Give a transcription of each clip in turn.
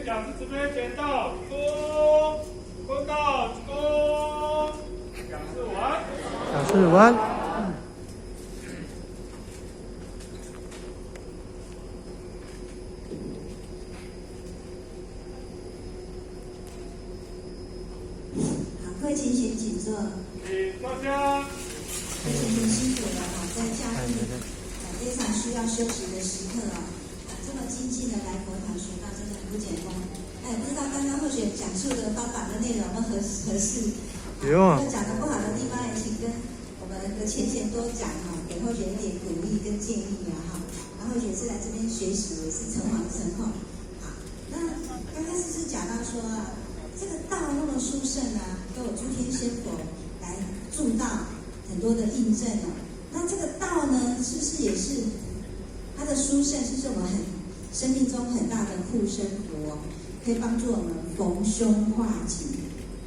讲师慈悲剪刀，恭，公道恭，讲师完，讲师完。好，各位请坐。请坐下。各位先辛苦了哈，在假日非常需要休息的时刻啊，这么精进的来佛堂学道，真的很不简单。不知道刚刚或许讲述的方法的内容合适？不用啊。讲的不好的地方，也请跟我们的前多讲哈，给后学一点鼓励跟建议啊哈。然后后学是来这边学习，也是诚惶诚恐。好，那刚开始是讲到说啊，这个道那么殊胜啊，都有诸天仙佛来助道，很多的印证哦。那这个道呢，是不是也是它的殊胜，是不是我们生命中很大的护身符哦，可以帮助我们逢凶化吉、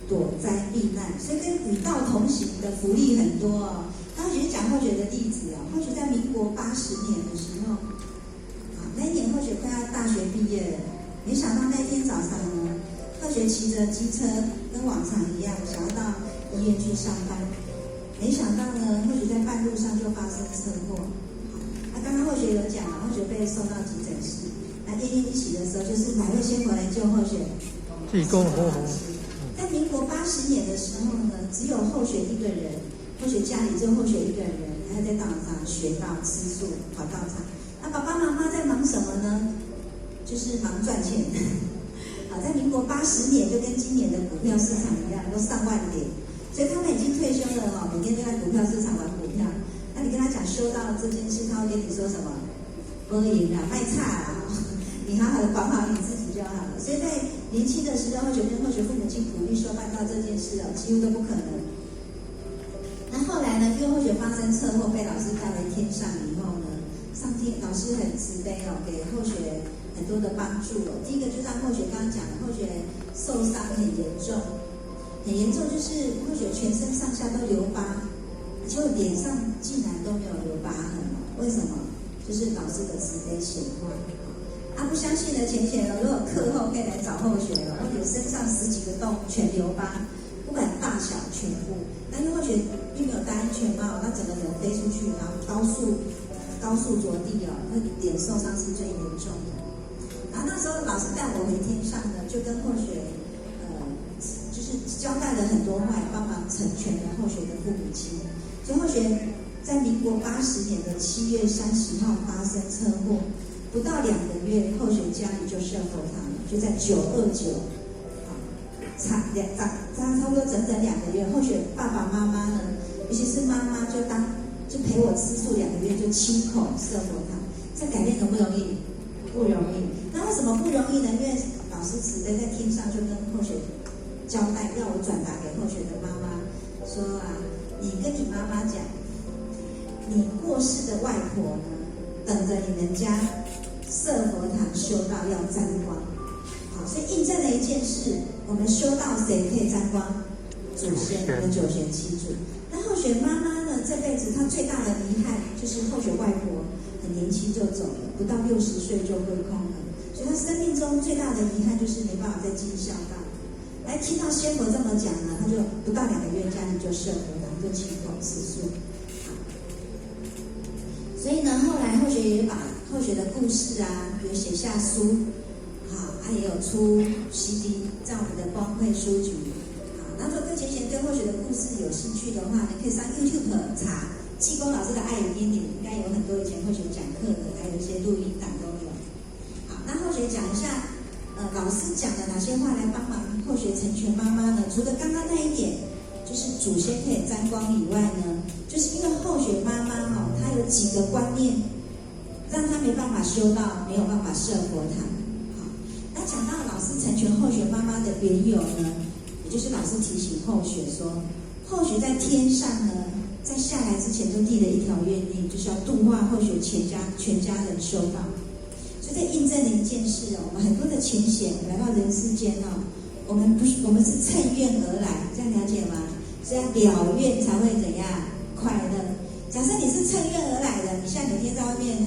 躲灾避难，所以跟与道同行的福利很多哦。那后学讲后学的例子哦，后学在民国80年的时候，那一年后学快要大学毕业了，没想到那天早上呢，后学骑着机车跟往常一样，想要到医院去上班。没想到呢，或许在半路上就发生车祸。那刚刚或许有讲了，或许被送到急诊室。那奄奄一息的时候，就是哪位先回来救后学？济公活佛。在民国80年的时候呢，只有后学一个人，后学家里只有后学一个人，还在道场学道吃素跑道场。那爸爸妈妈在忙什么呢？就是忙赚钱。好，在民国80年就跟今年的股票市场一样，都上万点。所以他们已经退休了哈，每天都在股票市场玩股票。那你跟他讲修道这件事，他会跟你说什么？不赢啦，卖差啦，你好好的管好你自己就好了。所以在年轻的时候，或许父母亲鼓励说办到这件事哦，几乎都不可能。那后来呢，因为或许发生车祸被老师带回天上以后呢，上天老师很慈悲哦，给后学很多的帮助哦。第一个就像后学刚刚讲的，后学受伤很严重。很严重，就是或许全身上下都留疤，就脸上竟然都没有留疤痕了。为什么？就是老师的慈悲显化。不相信的浅如果课后可以来找后学了，或者身上10几个洞全留疤，不管大小全部。但是或许并没有戴安全帽，那整个人飞出去，然后高速着地哦，那脸受伤是最严重的。然后那时候老师带我回天上呢，就跟后学。就是交代了很多话，帮忙成全了后学的父母亲。所以后学在民国80年的7月30号发生车祸，不到2个月，后学家里就设佛堂了，就在929，差不多整2个月。后学爸爸妈妈呢，尤其是妈妈就陪我吃素2个月，就亲口设佛堂。这改变容不容易？不容易。那为什么不容易呢？因为老师慈悲在天上就跟后学交代，要我转达给后学的妈妈说啊，你跟你妈妈讲，你过世的外婆呢，等着你们家设佛堂修道要沾光。好，所以印证了一件事，我们修道谁可以沾光？祖先和九玄七祖。那后学妈妈呢，这辈子她最大的遗憾就是后学外婆很年轻就走了，不到60岁就归空了，所以她生命中最大的遗憾就是没办法再尽孝道。来听到仙佛这么讲呢，他就不到2个月家里就设佛堂，就亲口吃素。所以呢，后来后学也把后学的故事啊，有写下书，好，他也有出 CD 在我们的光会书局。好，那如果对前对后学的故事有兴趣的话，你可以上 YouTube 查济公老师的爱与阴影，应该有很多以前后学讲课的，还有一些录音档都有。好，那后学讲一下。老师讲了哪些话来帮忙后学成全妈妈呢？除了刚刚那一点，就是祖先可以沾光以外呢，就是因为后学妈妈她有几个观念，让她没办法修道，没有办法设佛堂。好，那讲到老师成全后学妈妈的缘由呢，也就是老师提醒后学说，后学在天上呢，在下来之前就立了一条愿力，就是要度化后学全家人修道。所以这印证了一件事哦，我们很多的前贤来到人世间哦，我们是趁愿而来，这样了解吗？是要了愿才会怎样快乐。假设你是趁愿而来的，你现在每天在外面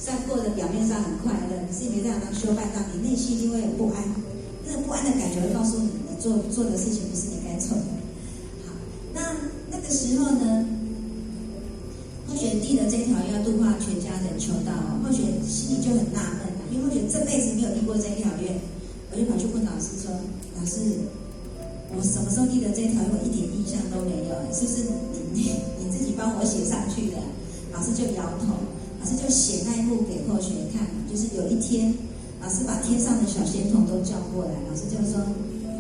虽然过得表面上很快乐，可是你没在当修拜道，你内心一定会有不安。那个不安的感觉会告诉你，你做的事情不是你该做的。好，那个时候呢，后学递了这条要度化全家人求道哦，后学心里就很纳闷，因为后学这辈子没有递过这一条愿，我就跑去问老师说：“老师，我什么时候递的这条愿？我一点印象都没有，是不是你自己帮我写上去的？”老师就摇头，老师就写那一幕给后学看，就是有一天，老师把天上的小仙童都叫过来，老师就说：“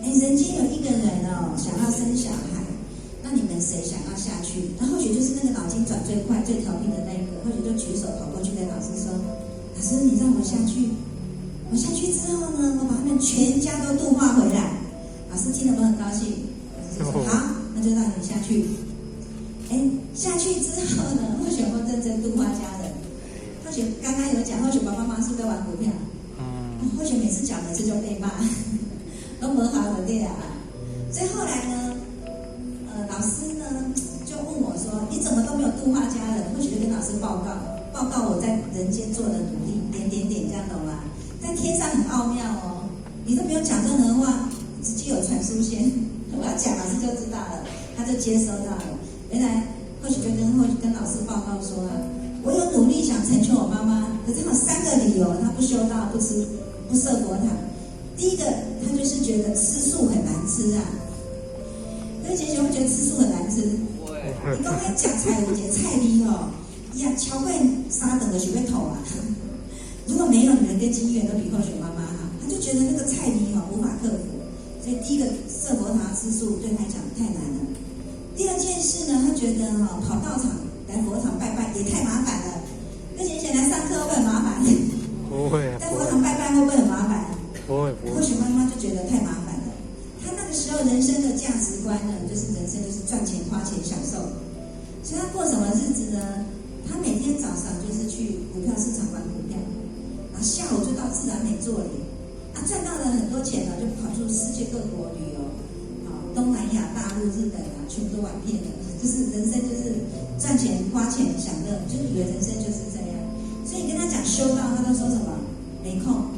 人间有一个人哦，想要生小孩，那你们谁想要下去？”然后或许就是那个脑筋转最快、最调皮的那个，或许就举手跑过去跟老师说：“老师，你让我下去，我下去之后呢，我把他们全家都度化回来。”老师听了我很高兴，老师就说：“好，那就让你下去。”下去之后呢，或许我认真度化家人。或许刚刚有讲，或许爸爸妈妈是在玩股票，或许每次讲每次就被骂，都没好的对啊。所以后来呢，老师呢就问我说：“你怎么都没有度化家人？”或许就跟老师报告我在人间做的努力，点这样懂吗？在天上很奥妙哦，你都没有讲任何话，直接有传书先，我要讲，老师就知道了，他就接收到了。原来或许就跟老师报告说啊，我有努力想成全我妈妈，可是他有3个理由，他不修道、不设佛堂。第一个，他就是觉得吃素很难吃啊。各位姐姐会觉得吃素很难吃？你刚才讲菜，我觉得菜里哦，呀，超过3等的学会头啊。如果没有你们跟经验都比后学妈妈好，他就觉得那个菜里无法克服，所以第一个设佛堂吃素对他来讲太难了。第二件事呢，他觉得跑道场来佛堂拜拜也太麻烦了。而且来上课会不会很麻烦？不会。在佛堂拜拜会不会很麻烦？不会。或许妈妈就觉得太麻烦了。他那个时候人生的价值观呢，就是人生就是赚钱、花钱、享受。所以他过什么日子呢？他每天早上就是去股票市场玩股票，然后下午就到自然美做礼，赚到了很多钱呢，就跑出世界各国旅游。东南亚、大陆、日本全部都玩遍了，就是人生就是赚钱、花钱、享乐，就以为人生就是这样。所以你跟他讲修道，他都说什么？没空，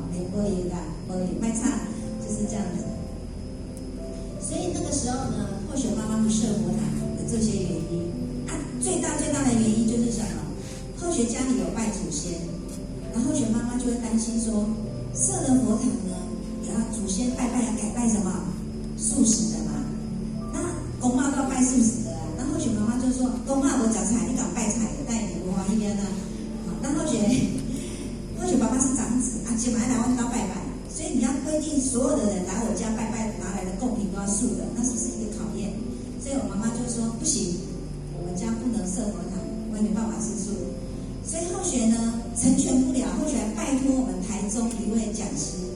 没也卖差，就是这样子。所以那个时候呢，或许妈妈不设佛堂的这些原因最大的原因就是什么？后学家里有拜祖先，然后后学妈妈就会担心说，设了佛堂呢，也要祖先拜要改拜什么？素食的嘛，那公妈都要拜素食的啊。那或许妈妈就说，公妈我讲菜，你敢拜菜的，带你文化一边呢。那或许爸爸是长子啊，起码来我们都拜拜，所以你要规定所有的人来我家拜拜拿来的贡品都要素的，那是不是一个考验？所以我妈妈就说不行，我们家不能设佛堂，我也没办法吃素。所以后学呢成全不了，后学还拜托我们台中一位讲师。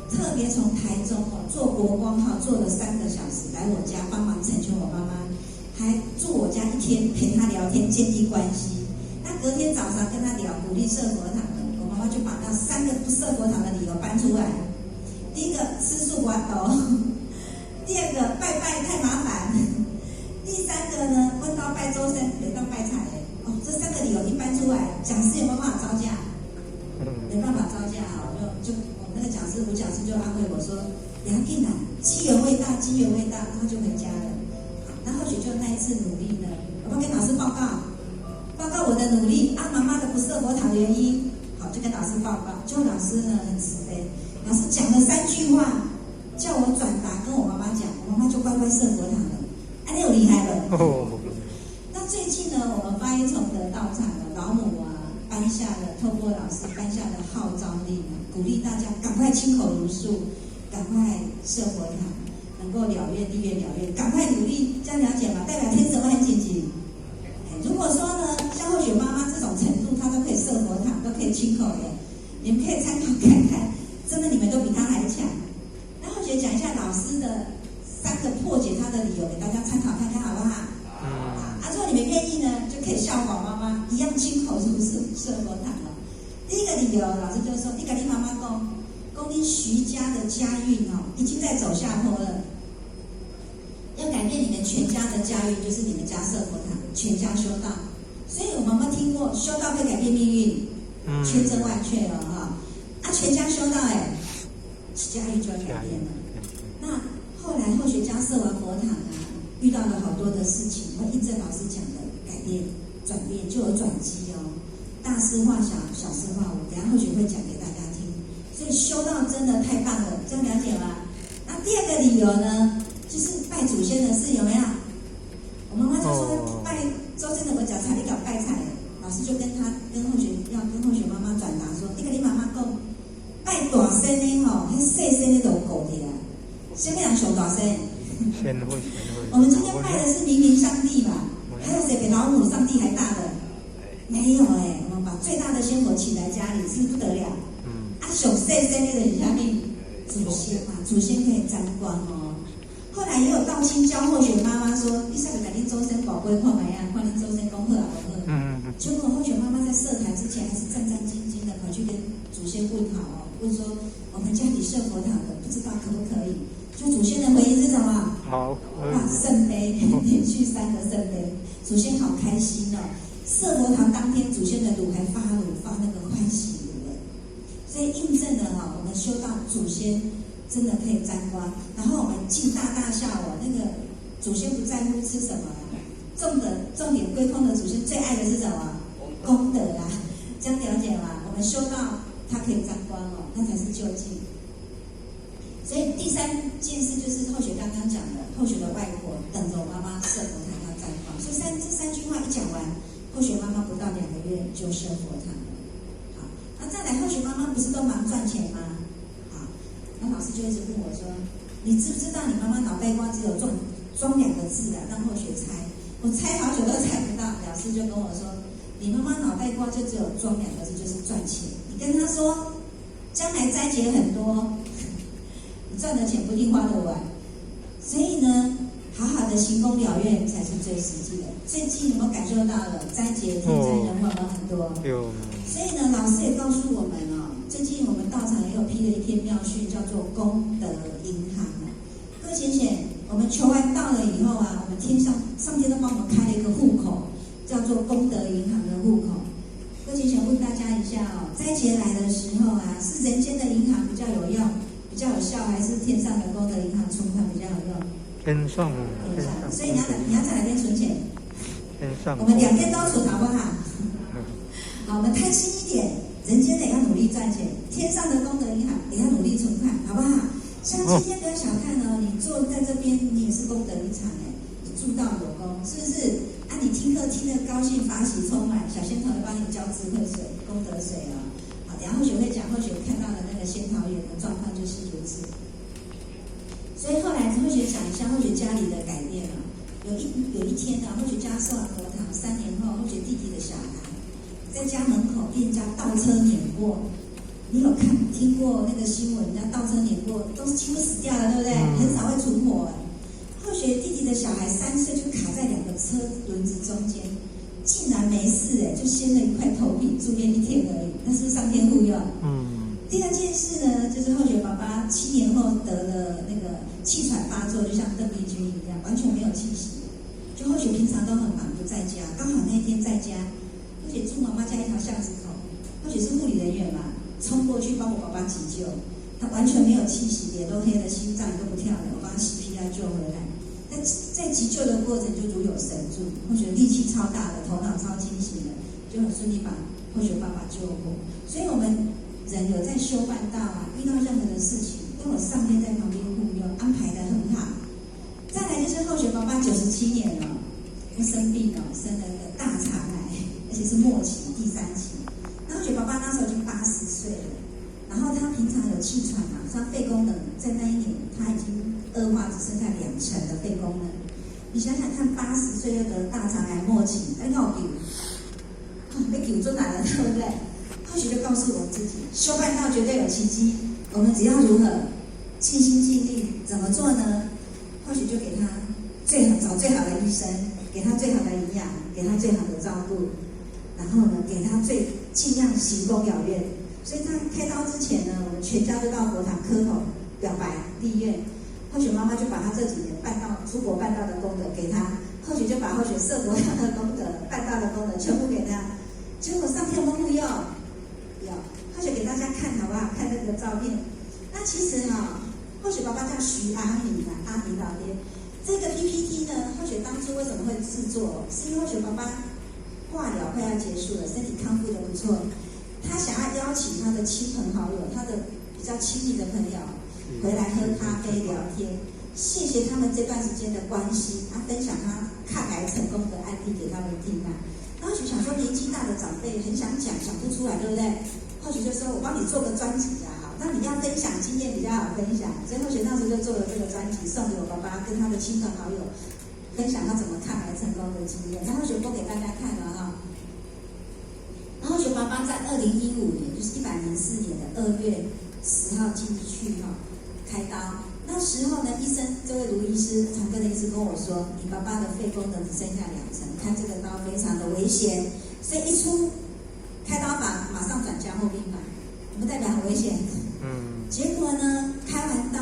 特别从台中坐国光号坐了3个小时来我家帮忙成全我妈妈，还住我家1天陪她聊天建立关系。那隔天早上跟她聊鼓励设佛堂的，我妈妈就把那3个不设佛堂的理由搬出来。第一个吃素不斗，第二个拜拜太麻烦，第3个呢问到拜周生没到拜财这3个理由一搬出来，讲师有没有办法招架？没办法招架就那个讲师吴讲师就安慰我说：“梁定啊，机缘未到，他就回家了。”那或许就那一次努力呢，我跟老师报告我的努力妈妈的不设佛堂的原因，好就跟老师报告。就老师呢很慈悲，老师讲了3句话，叫我转达跟我妈妈讲，我妈妈就乖乖设佛堂了。你有厉害了。那最近呢，我们发一重的道场的老母颁下了透过老师颁下的号召令鼓励大家赶快亲口如数，赶快设佛堂，能够了愿立愿了愿，赶快努力，这样了解吗？代表天神会很紧急。如果说呢，像后学妈妈这种程度，她都可以设佛堂，都可以亲口的，你们可以参考看看，真的你们都比她还强。那后学讲一下老师的3个破解她的理由，给大家参考看看，好不好？如果你们愿意呢，就可以效仿妈妈一样亲口如数设佛堂了。第一个理由，老师就说：“你跟你妈妈讲你徐家的家运已经在走下坡了，要改变你们全家的家运，就是你们家设佛堂，全家修道。所以我妈妈听过修道会改变命运，千真万确哦哈。啊，全家修道哎，家里就要改变了。那后来后学家设完佛堂啊，遇到了好多的事情，会印证老师讲的改变、转变，就有转机哦。大事化小，小事化无，等一下后学会讲给大家听。所以修道真的太棒了，这样了解吗？那第二个理由呢，就是拜祖先的事有没有？我妈妈就说拜周先生我讲菜，你搞拜菜，老师就跟后学妈妈转达说，那个你妈妈讲拜大仙的吼，那细仙的都狗的啊，什么人上大仙？先会。我们今天拜的是明明上帝嘛，还有谁比老母上帝还大的？没有哎，我们把最大的仙佛请来家里，是不是不得了？啊，上细仙的就是啥物？祖先嘛，祖先可以沾光哦。后来也有道亲教后学妈妈说，你上个来恁周生宝贝看没啊？看恁周生功课啊不好。结果后学妈妈在设台之前还是战战兢兢的跑去跟祖先问好哦，问说我们家里设佛堂的，不知道可不可以？就祖先的回应是什么？好，哇，圣杯，连续3个圣杯，祖先好开心哦。设佛堂当天，祖先的炉还发那个欢喜炉哎，所以印证了哈，我们修到祖先真的可以沾光。然后我们尽大孝哦，那个祖先不在乎吃什么啦，重点归空的祖先最爱的是什么？功德啦，这样了解吗？我们修到它可以沾光哦，那才是究竟。所以第3件事就是后学刚刚讲的，后学的外婆等着我妈妈设佛堂要沾光，所以这3句话一讲完，后学妈妈不到2个月就设佛堂了。好，那再来后学妈妈不是都忙赚钱吗？好，那老师就一直问我说，你知不知道你妈妈脑袋瓜只有装2个字啊，让后学猜，我猜好久都猜不到。老师就跟我说，你妈妈脑袋瓜就只有装2个字，就是赚钱。你跟她说，将来斋节很多。赚的钱不一定花得完，所以呢，好好的行功了愿才是最实际的。最近有没有感受到了斋节天灾人祸有很多？有。所以呢，老师也告诉我们哦，最近我们道场也有批了一篇妙训，叫做功德银行啊。各位浅显，我们求完道了以后啊，我们上天都帮我们开了一个户口，叫做功德银行的户口。各位浅显问大家一下哦，斋节来的时候啊，是人间的银行比较有用？比较有效，还是天上的功德银行存款比较有用？天上。所以你要在哪边存钱？天上。我们2边都存，好不好？好，我们贪心一点，人间的也要努力赚钱，天上的功德银行也要努力存款，好不好？像今天不要小看哦，你坐在这边，你也是功德一场哎，你助道有功，是不是？啊，你听课听得高兴法喜充满，小仙桃会帮你浇智慧水、功德水哦。好，等一下后学会讲，后学看到的那个仙桃园的状况就是如此。所以后来后学讲一下后学家里的改变啊，有一天呢，后学家设完佛堂3年后，后学弟弟的小孩在家门口被人家倒车碾过。你有听过那个新闻？人家倒车碾过，都是几乎死掉了，对不对？很少会存活。后学弟弟的小孩3岁就卡在2个车轮子中间，竟然没事哎，就掀了一块头皮，住院1天而已。那是不是上天护佑？第2件事呢，就是后学爸爸7年后得了那个气喘发作，就像邓丽君一样，完全没有气息。就后学平常都很忙，不在家，刚好那一天在家，后学住妈妈家一条巷子口，后学是护理人员嘛，冲过去帮我爸爸急救，他完全没有气息，脸都黑了，心脏都不跳了，我帮他 CPR 救回来。但在急救的过程就如有神助，后学力气超大的，头脑超清醒的，就很顺利把后学爸爸救活。所以我们人有在修办道啊，遇到任何的事情都有上天在旁边护佑，安排得很好。再来就是后学爸爸97年了，他生病了，生了一个大肠癌，而且是末期第3期。那后学爸爸那时候已经80岁了，然后他平常有气喘嘛，他肺功能在那一年他已经恶化，只剩下2成的肺功能。你想想看，80岁又得大肠癌末期，那要救，被救出来了，对不对？后学就告诉我自己，修办道绝对有奇迹。我们只要如何尽心尽力，怎么做呢？后学就给他找最好的医生，给他最好的营养，给他最好的照顾，然后呢，给他尽量行功了愿。所以他开刀之前呢，我们全家都到佛堂磕头表白立愿。后学妈妈就把他这几年出国办道的功德给他，后学就把后学设佛堂的功德、办道的功德全部给他。结果上天有没有护佑？好？看这个照片。那其实或许爸爸叫徐阿明阿明老爹。这个 PPT 呢，或许当初为什么会制作，是因为或许爸爸化疗快要结束了，身体康复的不错，他想要邀请他的亲朋好友，他的比较亲密的朋友回来喝咖啡聊天，谢谢他们这段时间的关心，分享他抗癌成功的案例给他们听啊。那或许想说年纪大的长辈很想讲，讲不出来，对不对？或许就说我帮你做个专辑啊。那你要分享经验比较好分享，所以或许那时候就做了这个专辑，送给我爸爸跟他的亲朋好友，分享他怎么抗癌成功的经验。然后或许播给大家看了然后或许爸爸在2015年，就是104年的2月10号进去开刀。那时候呢，医生这位卢医师常跟的医师跟我说，你爸爸的肺功能只剩下2成，开这个刀非常的危险，所以一出开刀房马上转加护病房，我们代表很危险。结果呢，开完刀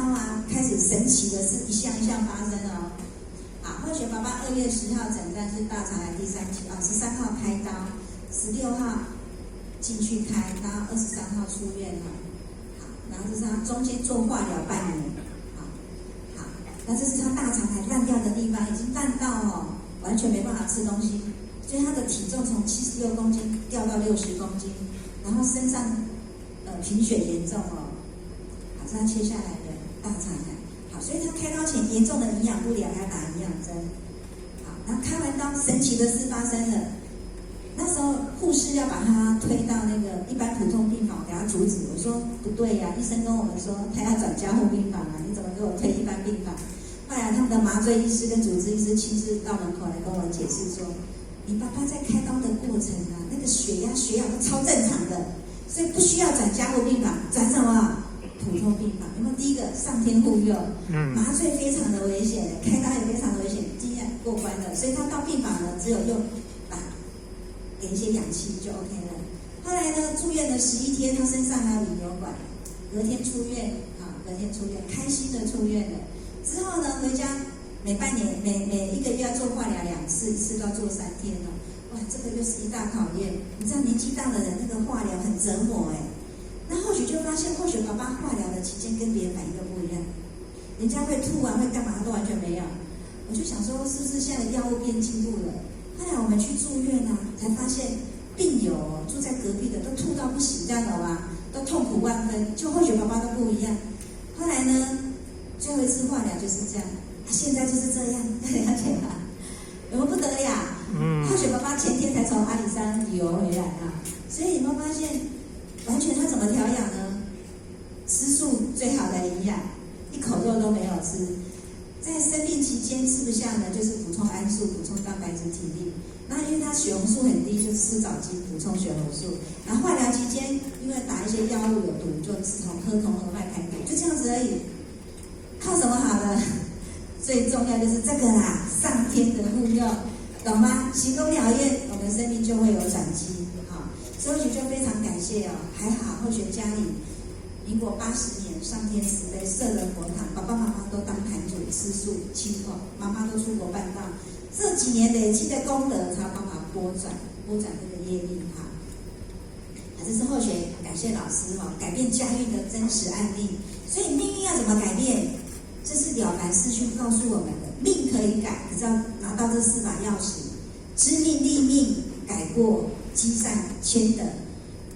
开始神奇的事一项一项发生了或许爸爸2月10号诊断是大肠癌第3期13号开刀，16号进去开，然后23号出院然后这是他中间做化疗半年，那这是他大肠癌烂掉的地方，已经烂到完全没办法吃东西，所以他的体重从76公斤掉到60公斤，然后身上贫血严重是他切下来的大肠癌，所以他开刀前严重的营养不良，要打营养针，然后开完刀，神奇的事发生了。那时候护士要把他推到那个一般普通病房，给他阻止。我说不对呀，医生跟我们说他要转加护病房你怎么给我推一般病房？后来他们的麻醉医师跟主治医师亲自到门口来跟我解释说，你爸爸在开刀的过程那个血氧都超正常的，所以不需要转加护病房，转什么？普通病房。有没有？第一个上天护佑，麻醉非常的危险，开刀也非常的危险，经验过关的，所以他到病房呢，只有用给一些氧气就 OK 了。后来呢，住院的11天，他身上还有引流管，隔天出院开心的出院了。之后呢，回家每半年每1个月要做化疗2次，一次都要做3天了。哇，这个又是一大考验。你知道年纪大的人那个化疗很折磨那或许就发现，或许爸爸化疗的期间跟别人反应都不一样，人家会吐会干嘛，他都完全没有。我就想说，是不是现在的药物变进步了？后来我们去住院才发现病友住在隔壁的都吐到不行，这样懂吗？都痛苦万分，就或许爸爸都不一样。后来呢，最后一次化疗就是这样，现在就是这样，了解吗？有没有不得了？或许爸爸前天才从阿里山旅游回来所以有没有发现，完全他怎么调养呢？吃素最好的营养，一口肉都没有吃。在生病期间吃不下呢，就是补充氨素、补充蛋白质、体力。然后因为他血红素很低，就吃藻精补充血红素。然后化疗期间，因为打一些药物有毒，就喝铜和麦开毒，就这样子而已。靠什么好的？最重要就是这个上天的护佑，懂吗？行功了愿，我们生命就会有转机。所以我就非常感谢还好或许家里民国80年上天慈悲设了佛堂，爸爸妈妈都当坛主吃素清口，妈妈都出国办道，这几年累积的功德才有办法拨转这个业力这是后学感谢老师改变家运的真实案例。所以命运要怎么改变？这是了凡四训告诉我们的，命可以改，只要拿到这4把钥匙：知命、立命、改过、积善、谦德。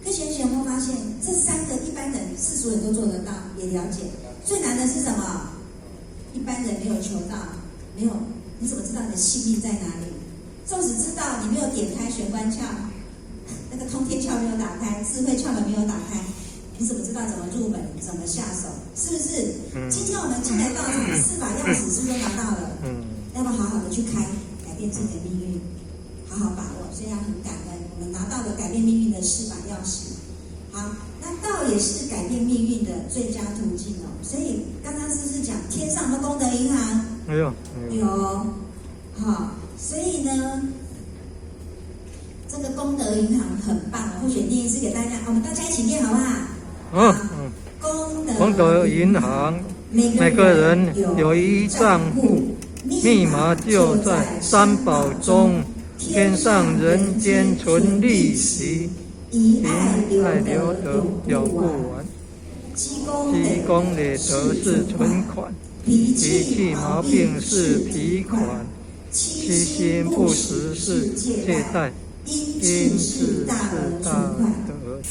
各位学员有没有发现，这3个一般人世俗人都做得到，也了解。最难的是什么？一般人没有求到，没有，你怎么知道你的性命在哪里？纵使知道你没有点开玄关窍，那个通天窍没有打开，智慧窍门没有打开，你怎么知道怎么入门，怎么下手？是不是？今天我们进来道场，4把钥匙是不是都拿到了？要不要好好的去开，改变自己的命运，好好把握。所以要很感恩，我们拿到了改变命运的4把钥匙。好，那道也是改变命运的最佳途径所以刚刚是不是讲天上的功德银行？有。好，所以呢，这个功德银行很棒或许念一次给大家，我们大家一起念好不好？功德银行，每个人有一账户，密码就在3宝中，天上人间存利息，因爱留得了不完。积功累德是存款，脾气毛病是脾款，七心不实是借贷，因是大德存，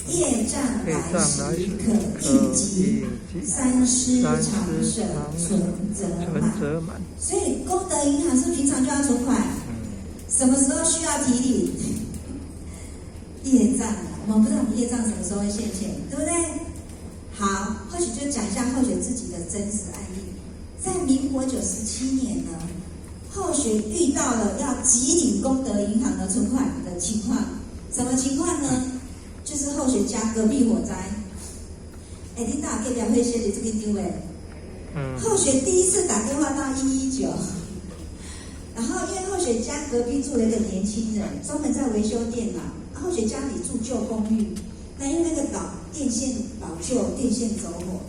业障来时可应急，三思常存则满。所以功德银行是平常就要存款，什么时候需要提领？业障，我们不知道我们业障什么时候会现前，对不对？好，或许就讲一下后学自己的真实案例。在民国97年呢，后学遇到了要集领功德银行的存款的情况。什么情况呢？就是后学家隔壁火灾。你打给表会写的这个丢后学第一次打电话到119，然后因为后学家隔壁住了一个年轻人，专门在维修电脑。后学家里住旧公寓，那因为那个电线老旧，电线走火，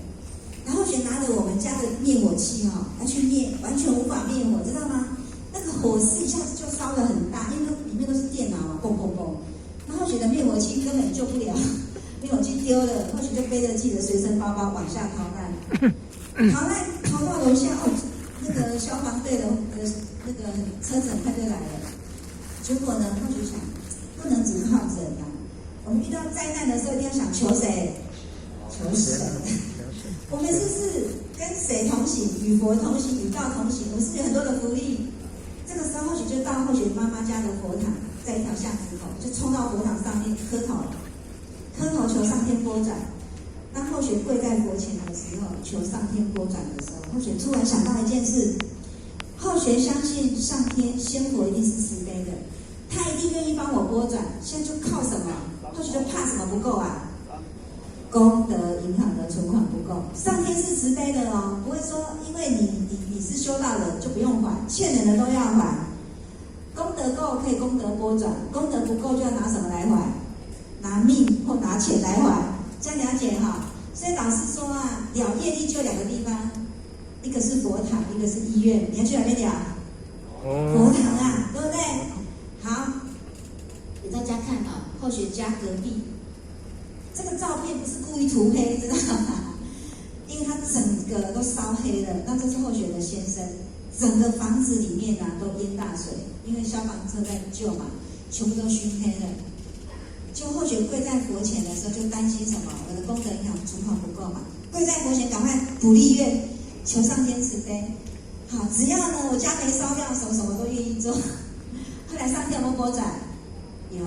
然后后学拿着我们家的灭火器要去灭，完全无法灭火，知道吗？那个火势一下子就烧得很大，因为里面都是电脑嘛，嘣嘣嘣。然后后学的灭火器根本救不了，灭火器丢了，后学就背着自己的随身包包往下逃难，逃到楼下那个消防队的那个车子很快就来了。结果呢，后学想不能只靠人我们遇到灾难的时候一定要想求谁？求神。我们是不是跟谁同行？与佛同行，与道同行，我们是有很多的福利。这个时候后学就到后学妈妈家的佛堂，在一条巷子口，就冲到佛堂上面磕头求上天拨转。当后学跪在佛前的时候，求上天拨转的时候，后学突然想到一件事：后学相信上天仙佛一定是慈悲的，他一定愿意帮我拨转。现在就靠什么？后学就怕什么不够啊？功德银行的存款不够。上天是慈悲的不会说因为你是修道人就不用还，欠人的都要还。功德够可以功德拨转，功德不够就要拿什么来还？拿命或拿钱来还，这样了解所以老师说了业力就2个地方，一个是佛堂，一个是医院。你要去哪边了？佛堂对不对？好，给大家看后学家隔壁。这个照片不是故意涂黑，知道吗？因为它整个都烧黑了。那这是后学的先生，整个房子里面都淹大水，因为消防车在救嘛，全部都熏黑了。就后学跪在佛前的时候，就担心什么？我的功德银行存款不够嘛，跪在佛前赶快补立愿，求上天慈悲。好，只要呢我家没烧掉，什么都愿意做。后来上天有没有拨转？有。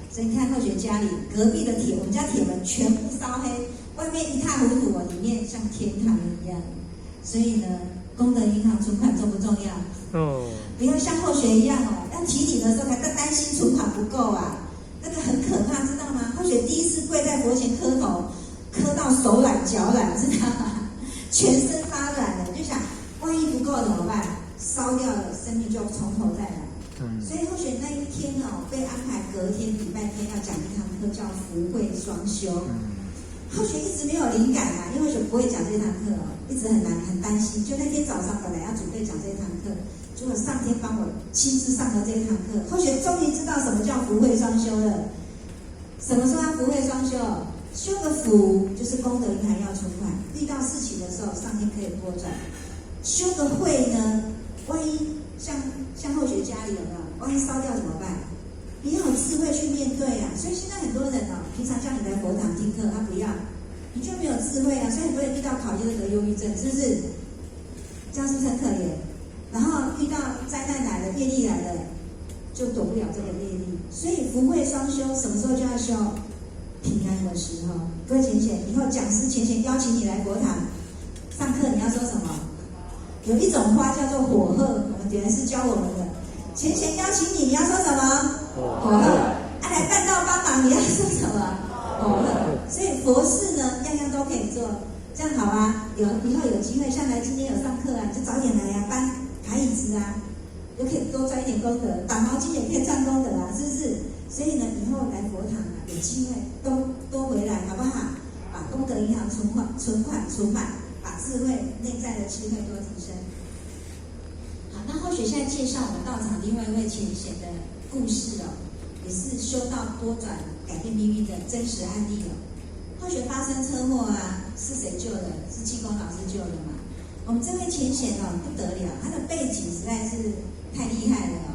所以你看后学家里隔壁的我们家铁门全部烧黑，外面一塌糊涂里面像天堂一样。所以呢，功德银行存款重不重要？不要像后学一样要提领的时候还在担心存款不够那个很可怕，知道吗？后学第一次跪在佛前磕头，磕到手软脚软，知道吗？全身发软了，就想万一不够怎么办？烧掉了，生命就从头再来。所以后学那一天被安排隔天礼拜天要讲一堂课，叫福慧双修。后学一直没有灵感因为后学不会讲这堂课一直很担心。就那天早上本来要准备讲这堂课，结果上天帮我亲自上了这堂课。后学终于知道什么叫福慧双修了。什么时候要福慧双修？修个福就是功德银行要存款，遇到事情的时候上天可以拨转。修个慧呢，万一像后学家里有没有？万一烧掉怎么办？你要有智慧去面对所以现在很多人平常叫你来佛堂听课，他不要，你就没有智慧所以很多人遇到考验就得忧郁症，是不是？这样是不是很可怜？然后遇到灾难来了，业力来了，就躲不了这个业力。所以福慧双修，什么时候就要修？平安的时候。各位浅浅，以后讲师浅浅邀请你来佛堂上课，你要说什么？有一种花叫做火鹤，我们点是教我们的。浅浅邀请你，你要说什么？火鹤。来办道帮忙，你要说什么？火鹤。所以佛事呢，样样都可以做，这样好啊。以后有机会，像来今天有上课你就早点来搬排椅子就可以多赚一点功德，打毛巾也可以赚功德是不是？所以呢，以后来佛堂有机会多回来，好不好？把功德银行存款存满，把智慧内在的智慧多提升。好，那后学现在介绍我们道场另外一位浅显的故事也是修道多转改变命运的真实案例后后学发生车祸啊，是谁救的？是济公老师救的嘛？我们这位前贤哦不得了，他的背景实在是太厉害了哦。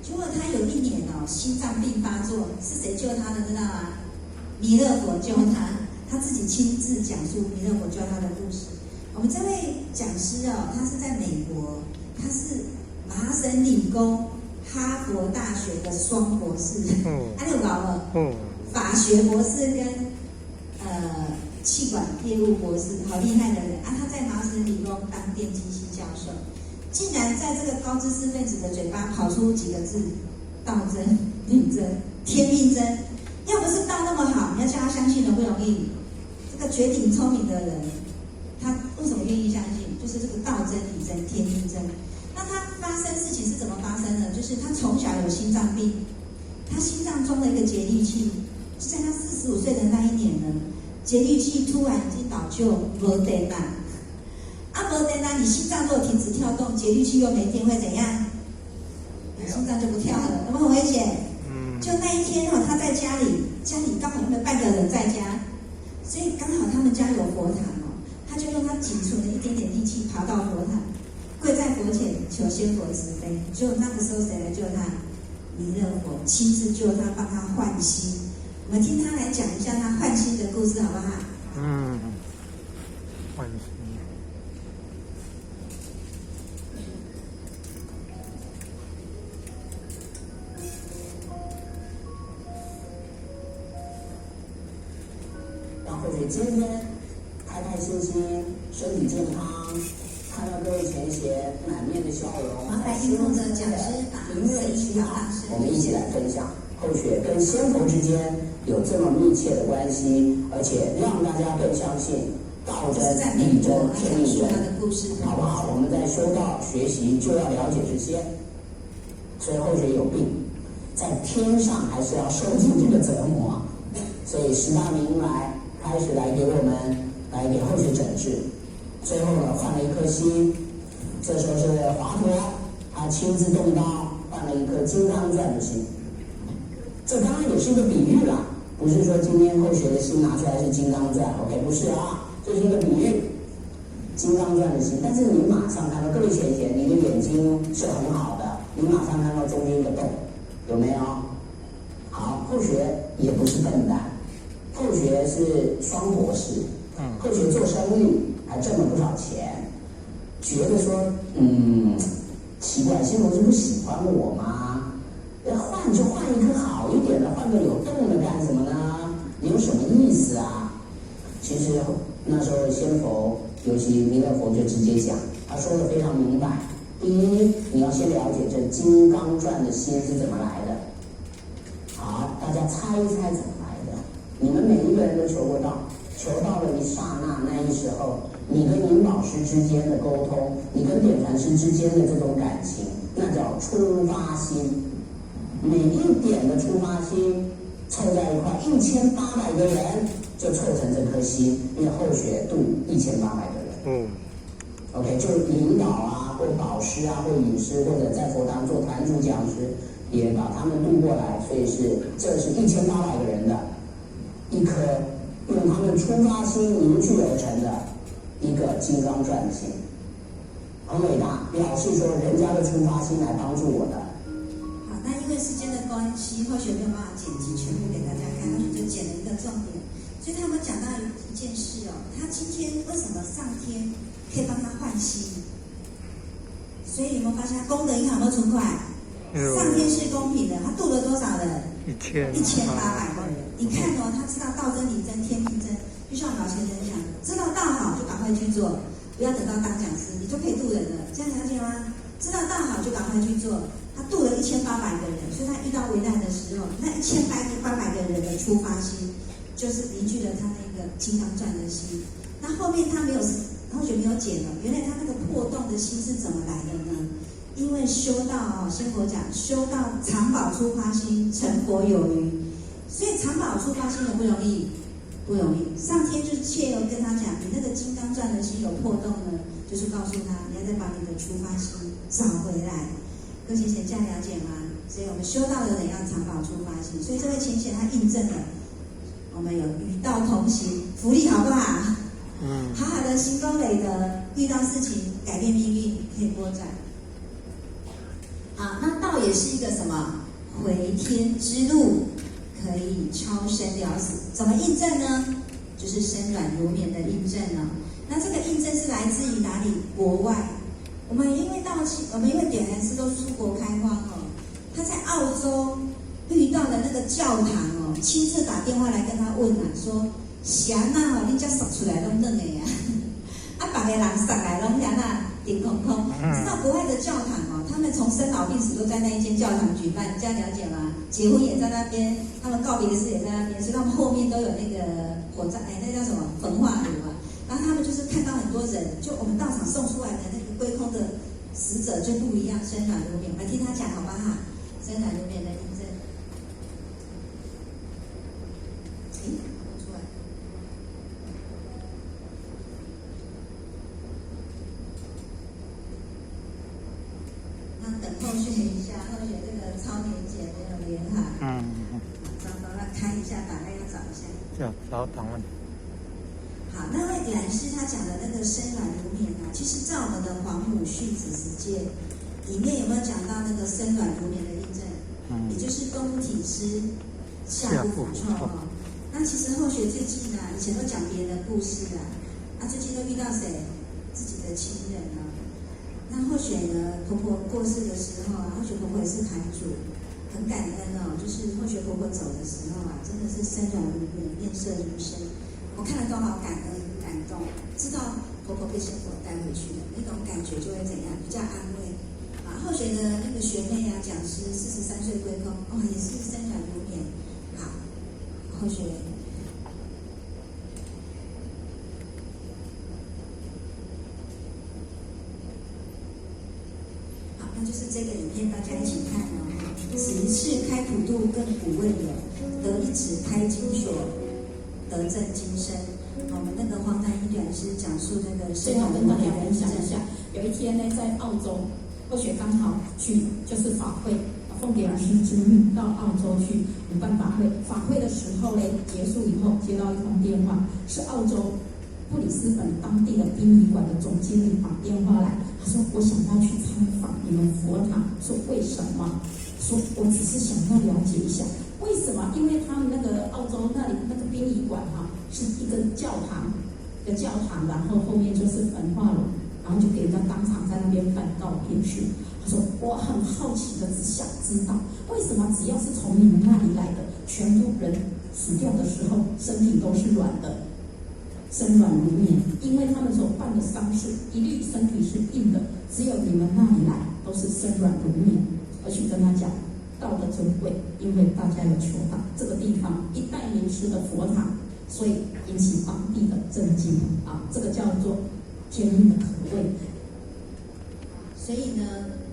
结果他有一年哦心脏病发作，是谁救他的？知道吗？弥勒佛救他，他自己亲自讲述弥勒佛救他的故事。我们这位讲师哦，他是在美国，他是麻省理工、哈佛大学的双博士，他有搞了法学博士跟气管业务博士，好厉害的人啊！他在麻省理工当电机系教授，竟然在这个高知识分子的嘴巴跑出几个字：道真、命真、天命真。要不是道那么好，你要叫他相信的不容易。这个绝顶聪明的人，他为什么愿意相信？就是这个道真、理真、天命真。那他发生事情是怎么发生的？就是他从小有心脏病，他心脏装了一个节律器，就在他45岁的那一年呢，节律器突然已经导就没电了。没电了，你心脏如果停止跳动，节律器又没电，会怎样？心脏就不跳了，有没有很危险？就那一天哦，他在家里刚好他们半个人在家，所以刚好他们家有佛堂哦，他就用他仅存的一点点力气爬到佛堂，跪在佛前求仙佛慈悲。就那个时候谁来救他？弥勒佛亲自救他，帮他换心。我们听他来讲一下他换心的故事，好不好？换心。或者今天开开心心，身体健康，看到各位前贤满面的笑容，麻烦应用的讲师把声音调大声。我们一起来分享后学跟仙佛之间有这么密切的关系，而且让大家更相信道真、理真、天命真，好不好？我们在修道学习就要了解这些，所以后学有病，在天上还是要受尽这个折磨，所以十大明来开始来给我们来给后学诊治，最后呢换了一颗心，这时候是华佗，他亲自动刀换了一颗金刚钻的心，这当然也是一个比喻啦，不是说今天后学的心拿出来是金刚钻 ，OK， 不是啊，这是一个比喻，金刚钻的心，但是你马上看到各位前贤，你的眼睛是很好的，你马上看到中间一个洞，有没有？好，后学也不是笨蛋。后学是双博士，后学做生意还挣了不少钱，觉得说，奇怪，仙佛是不喜欢我吗？换就换一颗好一点的，换个有洞的干什么呢？你有什么意思啊？其实那时候仙佛，尤其弥勒佛就直接讲，他说的非常明白。第一，你要先了解这金刚钻的心是怎么来的。好，大家猜一猜怎么来的？你们每一个人都求过道，求到了一刹那，那一时候，你跟引导师之间的沟通，你跟点传师之间的这种感情，那叫出发心。每一点的出发心凑在一块，1800个人就凑成这颗心，因为后学度1800个人。OK， 就引导啊，或导师啊，或引师，或者在佛堂做团主讲师，也把他们渡过来，所以这是1800个人的一颗用他们出发心凝聚而成的一个金刚钻心，很伟大，表示说人家的出发心来帮助我的。好，那因为时间的关系，或许没有办法剪辑全部给大家看，或许就剪了一个重点。所以他们讲到一件事哦，他今天为什么上天可以帮他换心？所以有没有发现他功德银行有没有存款？上天是公平的，他度了多少人？1800个人。你看哦，他知道道真、理真、天命真，就像老先生讲，知道道好就赶快去做，不要等到当讲师，你就可以度人了。这样了解吗？知道道好就赶快去做。他度了1800个人，所以他遇到危难的时候，那1800个人的出发心，就是凝聚了他那个金刚钻的心。那后面他没有，后学没有解了，原来他那个破洞的心是怎么来的呢？因为修道哦，仙佛讲修道常保出发心，成佛有余。所以常保出发心容不容易？不容易。上天就是切跟他讲，你那个金刚钻的心有破洞呢，就是告诉他你要再把你的出发心找回来。各位前贤这样了解吗？所以我们修道的人要常保出发心。所以这位前贤他印证了我我们有与道同行，福利好不好？好好的行功累德，遇到事情改变命运，可以拨转。好，那道也是一个什么回天之路，可以超生了死。怎么印证呢？就是身软如绵的印证呢。那这个印证是来自于哪里？国外。我们因为点燃师都出国开荒哦，他在澳洲遇到的那个教堂哦，亲自打电话来跟他问啊，说啥呐哦，你才说出来拢嫩的呀？啊，别个人上来拢啥呐顶空空。知道国外的教堂哦，他们从生老病死都在那一间教堂举办，这样了解吗？结婚也在那边，他们告别式也在那边，所以他们后面都有那个火葬，那叫什么焚化炉啊。然后他们就是看到很多人，就我们道场送出来的那个归空的死者就不一样，身软如绵。来听他讲好不好？身软如绵的印证。出来。那等后续一下，后续这个超年节没有连好。糟糕，那开一下，大概要找一下。找档案。好，那位点燃师他讲的那个身软如绵啊，其实在我们的黄母续子十戒里面有没有讲到那个身软如绵的印证？也就是动物体师下不服从哦。那其实后学最近啊，以前都讲别人的故事啊，最近都遇到谁？自己的亲人啊。那后学呢，婆婆过世的时候啊，后学婆婆也是坛主，很感恩哦。就是后学婆婆走的时候啊，真的是身软如绵，面色如生。我看了都好感恩感动，知道婆婆被仙佛带回去的那种感觉就会怎样，比较安慰。后学的那个学妹啊，讲师43岁归空，也是身软如绵。好，后学。好，那就是这个影片，大家一起看哦。此一次开普度，亘古未有，得一指开金锁。得证今生，我们那个黄南一点是讲述那个身软跟大家分享一下。有一天呢，在澳洲，后学刚好去就是法会，奉给老师之命到澳洲去办法会。法会的时候呢，结束以后接到一通电话，是澳洲布里斯本当地的殡仪馆的总经理打电话来，他说我想要去参访你们佛堂，说为什么？说我只是想要了解一下。为什么？因为他们那个澳洲那里那个殡仪馆是一个教堂，然后后面就是焚化炉，然后就给人家当场在那边反告片去。他说我很好奇的，只想知道为什么只要是从你们那里来的，全部人死掉的时候身体都是软的，身软如绵，因为他们所办的丧事一律身体是硬的，只有你们那里来都是身软如绵。而去跟他讲道的珍贵，因为大家有求道，这个地方一代名师的佛堂，所以引起当地的震惊这个叫做天命的可畏。所以呢，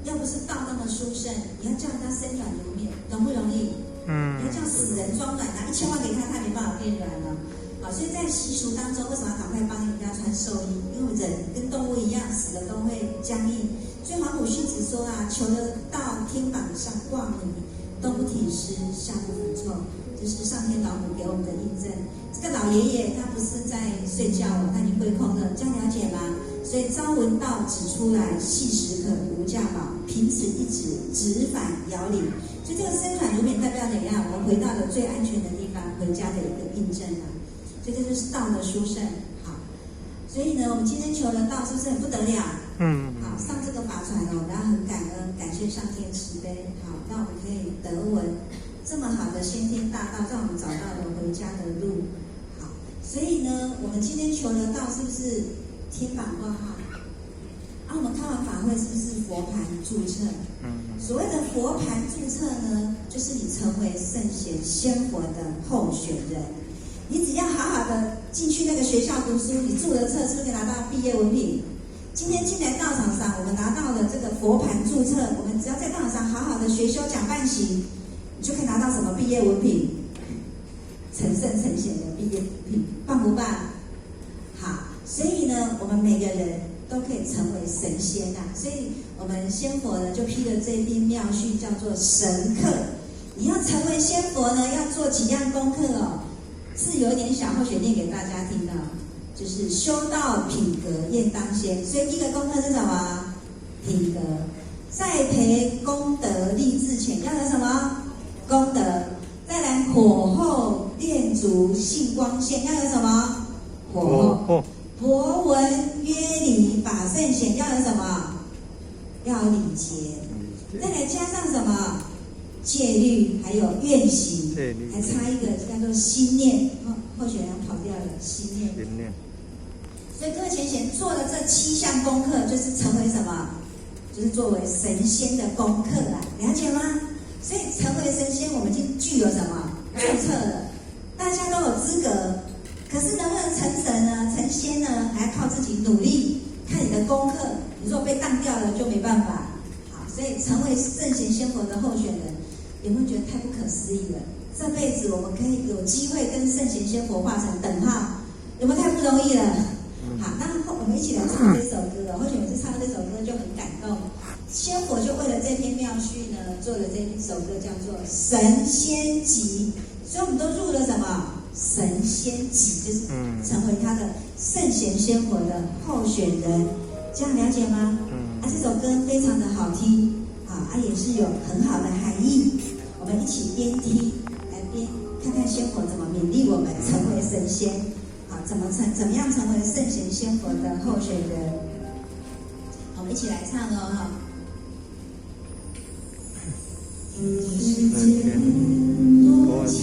要不是道那么殊胜，你要叫人家身软如绵，容不容易？你要叫死人装软，拿1000万给他，他没办法变软了。好，所以在习俗当中，为什么要赶快帮人家穿寿衣？因为人跟动物一样，死了都会僵硬。所以黄母续子说求得到天榜上挂名，动不体师，下不服从，这是上天老母给我们的印证。这个老爷爷他不是在睡觉他已经归空了，这样了解吗？所以朝闻道指出来，细时可无价宝，凭此一指，直反遥领。所以这个身软如绵代表怎样？我们回到了最安全的地方，回家的一个印证啊。所以这就是道的殊胜。好，所以呢，我们今天求了道，是不是很不得了？好，上这个法船我们要很感恩，感谢上天慈悲。好，让我们可以得闻这么好的先天大道，让我们找到了回家的路。好，所以呢，我们今天求了道，是不是天榜挂号？我们看完法会，是不是佛盘注册？所谓的佛盘注册呢，就是你成为圣贤仙佛的候选人。你只要好好的进去那个学校读书，你注了册，是不是可以拿到毕业文凭？今天进来道场上，我们拿到了这个佛盘注册，我们只要在道场上好好的学修讲办行，你就可以拿到什么毕业文凭？成圣成贤的毕业文凭，棒不棒？好，所以呢，我们每个人都可以成为神仙所以我们仙佛呢就批了这一篇妙训，叫做神课。你要成为仙佛呢，要做几样功课哦。至是有一点小，后学念给大家听的，就是修道品格验当先。所以第一个功课是什么？品格。栽培功德立志前要有什么？功德。再来火候炼足性光线要有什么？火候。博闻约礼法圣贤要有什么？要有礼节。再来加上什么？戒律，还有愿行，还差一个叫做心念。候选人跑掉了，心念。所以各位前贤做了这7项功课，就是成为什么？就是作为神仙的功课啦，了解吗？所以成为神仙，我们已经具有什么？注册了，大家都有资格。可是能不能成神呢？成仙呢？还要靠自己努力，看你的功课。你说被当掉了就没办法。好，所以成为圣贤仙佛的候选人，有没有觉得太不可思议了？这辈子我们可以有机会跟圣贤仙佛画成等号，有没有太不容易了？好，那我们一起来唱这首歌。候选人唱这首歌就很感动，仙佛就为了这篇妙序呢，做了这首歌叫做《神仙集》，所以我们都入了什么？神仙集，就是成为他的圣贤仙佛的候选人，这样了解吗？这首歌非常的好听也是有很好的含义。我们一起边听来边看看仙佛怎么勉励我们成为神仙，怎么样成为圣贤仙佛的候选人？我们一起来唱哦世间多情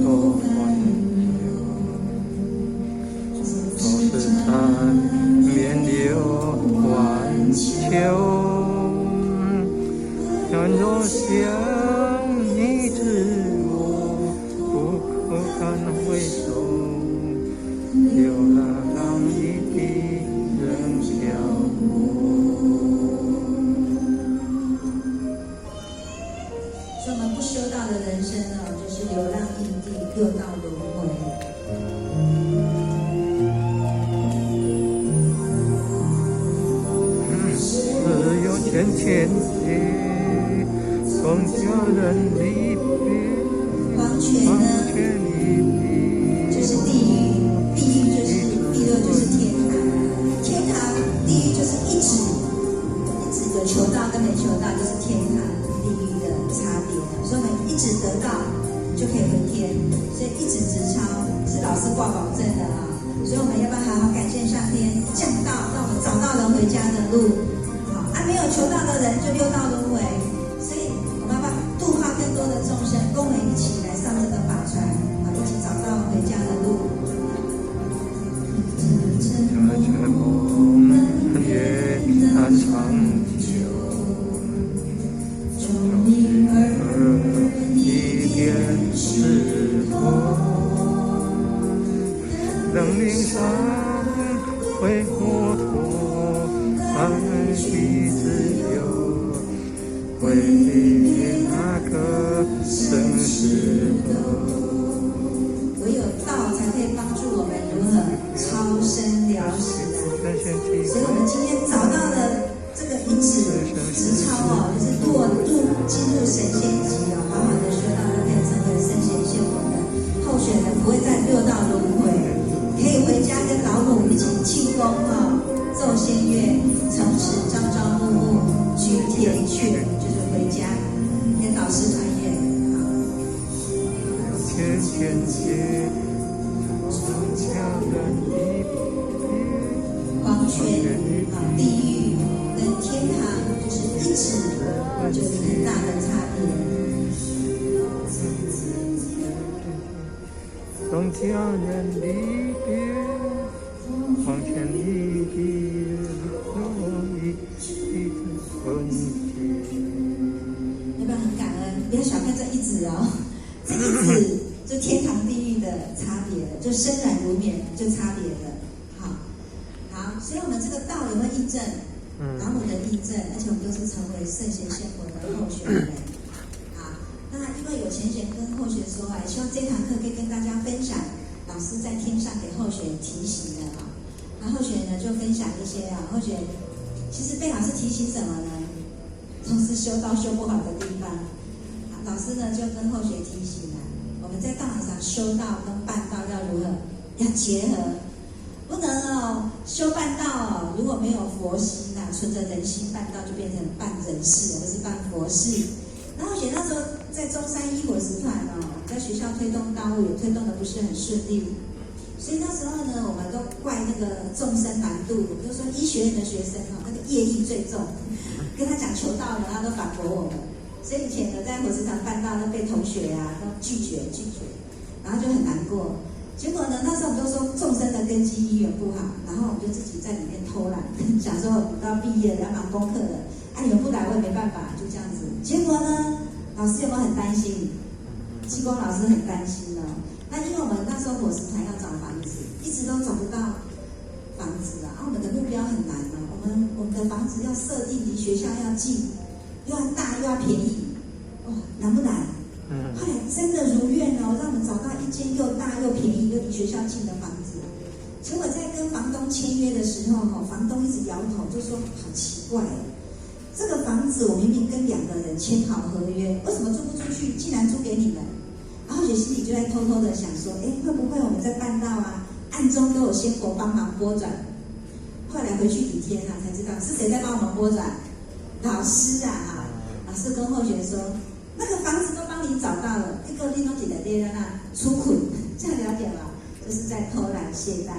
多欢都是缠绵流万秋。但若想你知我，不可敢回首，流浪一地任漂泊。所以我们不修道的人生呢，就是流浪异地，六道轮回。只有千千结，更叫人离别。黄泉呢，就是地狱，地狱就是第六就是天堂，天堂地狱就是一指有求道跟没求道就是天堂地狱的差别。所以我们一直得到就可以回天，所以一直直超是老师挂保证的所以我们要不要好好感谢上天降道，让我们找到了回家的路？没有求道的人就六道轮回，所以我们要不要度化更多的众生，跟我们一起来上这个法船，一起找到回家的路。这梦也难长久，终儿一点是否能领上回摩托，爱彼自由，回避那个生死斗。唯有道才可以帮助我们如何超生了死所以我们今天找到了这个一指直超就是进入神仙级好好的修道，可以成为圣贤仙佛的候选人，不会在六道轮回，可以回家跟老母一起庆功奏仙乐，从此朝朝暮暮居天阙，就是回家跟老师团圆。千千结，黄泉地狱跟天堂就是一指就很大的差别。当家人离别，黄泉一地落一地分解。要不要很感恩？不要小看这一指这一指就天堂地狱的差别了，就生软如绵就差别了。好，所以我们这个道有没有印证？老母的印证，而且我们都是成为圣贤仙佛的候选人。那因为有前贤跟候选说希望这堂课可以跟大家分享老师在天上给候选人提醒的那候选人呢就分享一些候选人其实被老师提醒什么呢？总是修道修不好的地方。老师呢就跟候选提醒我们在道场上修道跟办道要结合，不能修办道如果没有佛心存着人心办道，就变成办人事，而不是办佛事。然后那时候在中山医火食团在学校推动道务也推动的不是很顺利，所以那时候呢，我们都怪那个众生难度，就说医学院的学生那个业力最重，跟他讲求道他都反驳我们。所以以前呢，在火食团办道都被同学都拒绝，然后就很难过。结果呢，那时候我们都说众生的根基因缘不好，然后我们就自己在里面偷懒，想说都要毕业了，要忙功课了，你们不来我也没办法，就这样子。结果呢，老师有没有很担心？济公老师很担心那因为我们那时候火食团要找房子，一直都找不到房子我们的目标很难我们的房子要设定离学校要近，又要大又要便宜，难不难？后来真的如愿让我们找到一间又大又便宜又离学校近的房子。结果在跟房东签约的时候房东一直摇头，就说好奇怪这个房子我明明跟2个人签好合约，为什么租不出去，竟然租给你们？然后我心里就在偷偷的想说，会不会我们在办道暗中都有仙佛帮忙拨转？后来回去几天才知道是谁在帮我们拨转，老师老师跟后学说，那个房子都帮你找到了，一个拎东西的爹在那出捆，这样了解吗？就是在偷懒懈怠。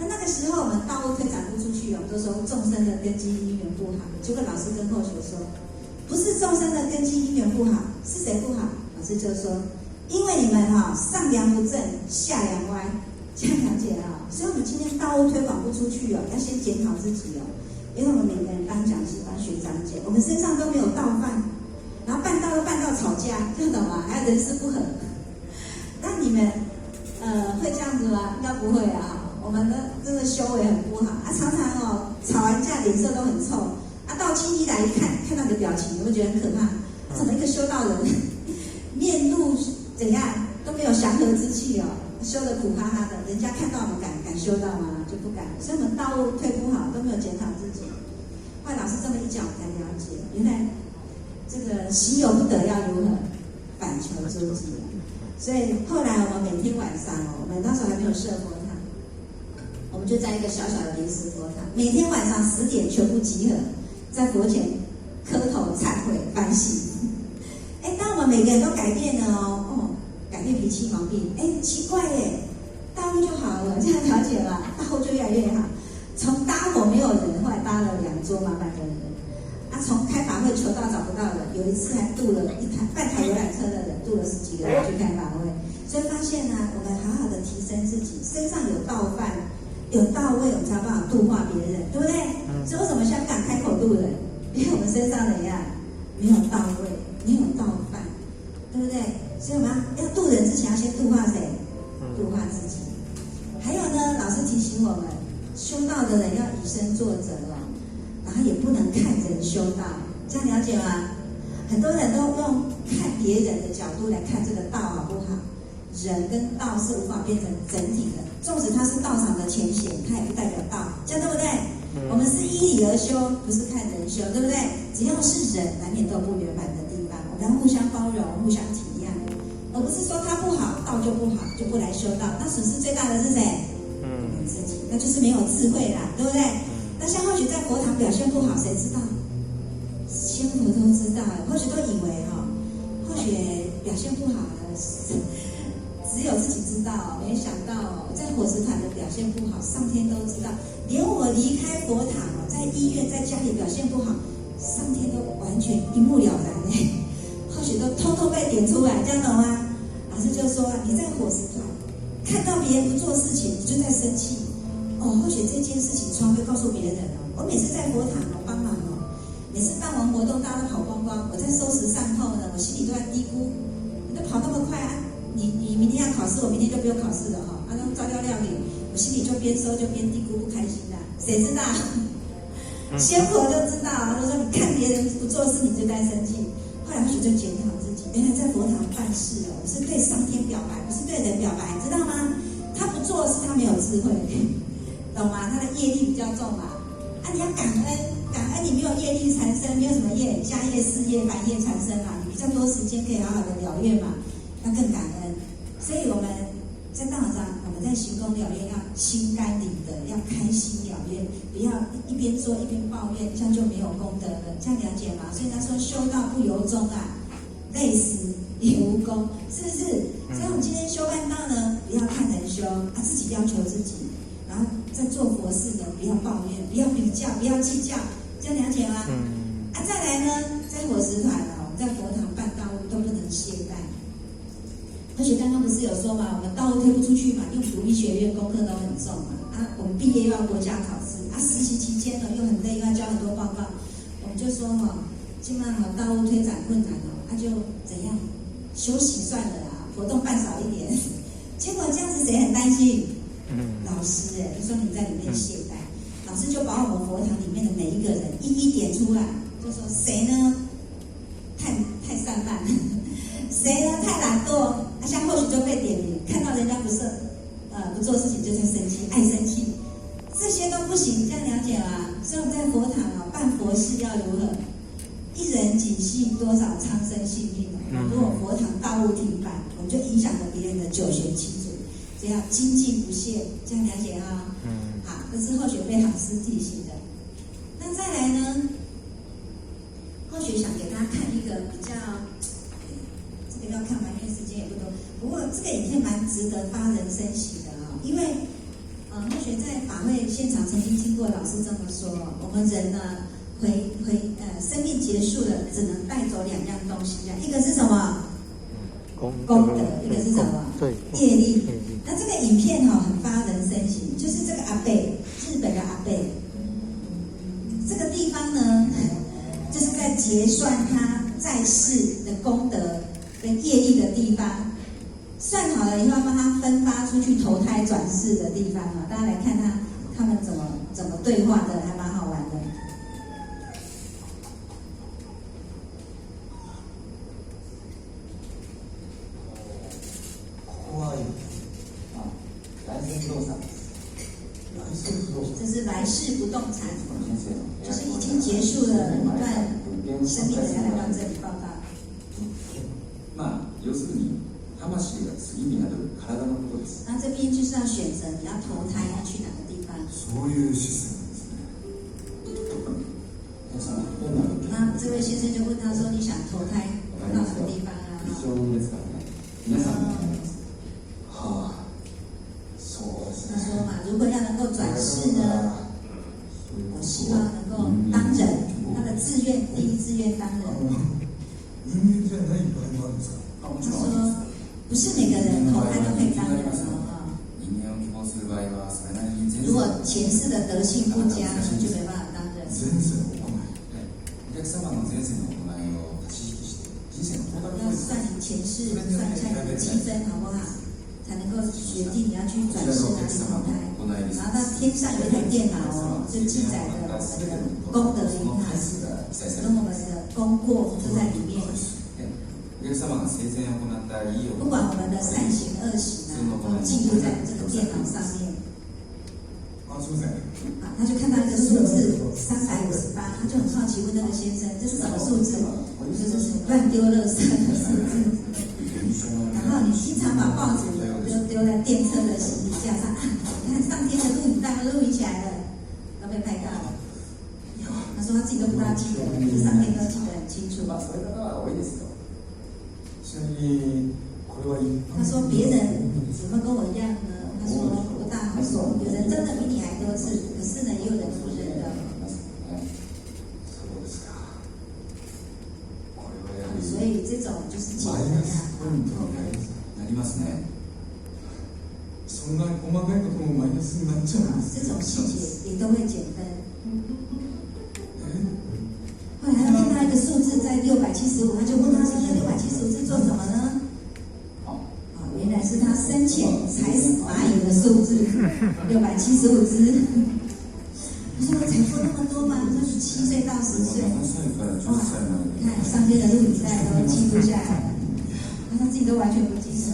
那个时候我们道务推展不出去，我们都说众生的根基因缘不好。结果老师跟后学说，不是众生的根基因缘不好，是谁不好？老师就说，因为你们上梁不正下梁歪，这样了解所以我们今天道务推广不出去要先检讨自己因为我们每个人当讲师当学长姐，我们身上都没有道范，然后办道又办到吵架，听懂吗？还有人事不合。那你们会这样子吗？应该不会我们的真的修为很不好常常吵完架脸色都很臭到亲戚来一看到你的表情，你会觉得很可怕。怎么一个修道人面露怎样都没有祥和之气修得苦哈哈的，人家看到我们敢修道吗？就不敢。所以我们道路推不好，都没有检讨自己。后来老师这么一讲，我才了解，原来这个行有不得要如何反求诸己。所以后来我们每天晚上我们那时候还没有设佛堂，我们就在一个小小的临时佛堂，每天晚上10点全部集合在佛前磕头忏悔反省。当我们每个人都改变了改变脾气毛病，奇怪道路就好了，这样了解了，道路就越来越好。从搭伙没有人，后来搭了2桌满满的人。从开法会求道找不到人，有一次还渡了半台游览车的人，渡了10几个人去开法会。所以发现我们好好的提升自己，身上有道范，有到位，我们才有办法度化别人，对不对？所以为什么香港开口渡人？因为我们身上怎样没有到位，没有道范，对不对？所以我们要渡人之前要先度化谁？度化自己。还有呢，老师提醒我们，修道的人要以身作则然后也不能看人修道，这样了解吗？很多人都用看别人的角度来看这个道好不好？人跟道是无法变成整体的，纵使他是道场的前贤，他也不代表道，这样对不对？我们是依理而修，不是看人修，对不对？只要是人，难免都有不圆满的地方，我们要互相包容，互相体谅，而不是说他不好，道就不好，就不来修道。那损失最大的是谁？我们自己，那就是没有智慧啦，对不对？那像或许在佛堂表现不好，谁知道？仙佛都知道，或许都以为或许表现不好的只有自己知道，没想到在火食团的表现不好，上天都知道。连我离开佛堂，在医院、在家里表现不好，上天都完全一目了然或许都偷偷被点出来，这样懂吗？老师就说，你在火食团看到别人不做事情，你就在生气或许这件事情从来没告诉别人我每次在佛堂帮忙每次办完活动大家都跑光光，我在收拾善后呢，我心里都在嘀咕，你都跑那么快你明天要考试，我明天就不用考试了那种照料料理，我心里就边收就边嘀咕，不开心谁知道？仙婆就知道就说你看别人不做事，你就在生气。后来或许就检讨自己，原来在佛堂办事我是对上天表白，不是对人表白，知道吗？他不做是他没有智慧，懂吗？他的业力比较重嘛。你要感恩，感恩你没有业力缠身，没有什么业，家业、事业、凡业缠身嘛，你比较多时间可以好好的了愿嘛，那更感恩。所以我们在道场上我们在行功了愿要心甘理得，要开心了愿，不要一边做一边抱怨，这样就没有功德了。这样了解吗？所以他说修道不由衷啊，累死也无功，是不是？所以我们今天修办道呢，不要看人修啊，自己要求自己，然后在做佛事的不要抱怨，不要比较，不要计较，这样了解吗？再来呢，在伙食团哦，在佛堂办道务都不能懈怠。而且刚刚不是有说嘛，我们道务推不出去嘛，因为读医学院功课都很重嘛，我们毕业又要国家考试，实习期间呢又很累，又要交很多报告，我们就说基本上道务推展困难就怎样休息算了啦，活动办少一点。结果这样子谁很担心？老师就说你在里面懈怠，老师就把我们佛堂里面的每一个人一一点出来，就说谁呢太散漫，谁呢太懒惰，像或许就被点名，看到人家不做事情就在生气，爱生气，这些都不行，这样了解吗？所以我们在佛堂办佛事要如何？一人几系多少苍生性命如果佛堂道务停摆，我们就影响了别人的九玄七祖，所以要精进不懈，这样了解啊？好，这是后学非常师提醒的。那再来呢？后学想给大家看一个比较，这个要看完，因为时间也不多。不过这个影片蛮值得发人深省的因为后学在法会现场曾经听过老师这么说，我们人呢。生命结束了，只能带走2样东西一个是什么？功德，一个是什么？业力。那这个影片很发人深省，就是这个阿伯，日本的阿伯，这个地方呢，就是在结算他在世的功德跟业力的地方，算好了以后要帮他分发出去投胎转世的地方大家来看他们怎么对话的，还蛮好玩的。这是来世不动产，就是已经结束了一段生命的人来到这里报道。要するに魂が次になる体のことです。那这边就是要选择你要投胎要去哪个地方。そういうシステムですね。那这位先生就问他说：“你想投胎到哪个地方啊？”一緒ですからね。皆さん。他说嘛，如果要能够转世呢，我希望能够当人，他的志愿第一志愿当人。他说，不是每个人投胎都可以当人如果前世的德性不佳，就没办法当人。要算你前世，算一下你的积分好不好？才能够决定你要去转世哪里投胎，然后到天上有一台电脑就记载了我们的功德银行跟我们的功过都在里面。不管我们的善行恶行都记录在这个电脑上面。他就看到一个数字358，他就很好奇问那个先生：“这是什么数字？”我说：“这是乱丢垃圾的数字。”然后你经常把报纸丢在电车的行李架上，你看上天的录影带都录起来了，都被拍到了。他说他自己都不大记得，这上面都记得很清楚。他说别人有没有跟我一样呢？他说不大好说，有人真的比你还多次，可是呢也有人不认的。所以这种就是减分なりますね。そんな細かいこともマイナスになっちゃうんです。这种细节也都会减分。后来他听到一个数字在675，他就问他说：“那675是做什么呢？”原来是他生前踩死蚂蚁的数字，675只。他说：“我才做那么多吗？”他说：“7岁到10岁。”哇，你看上天的录影带都记录下来了。他自己都完全不记得了。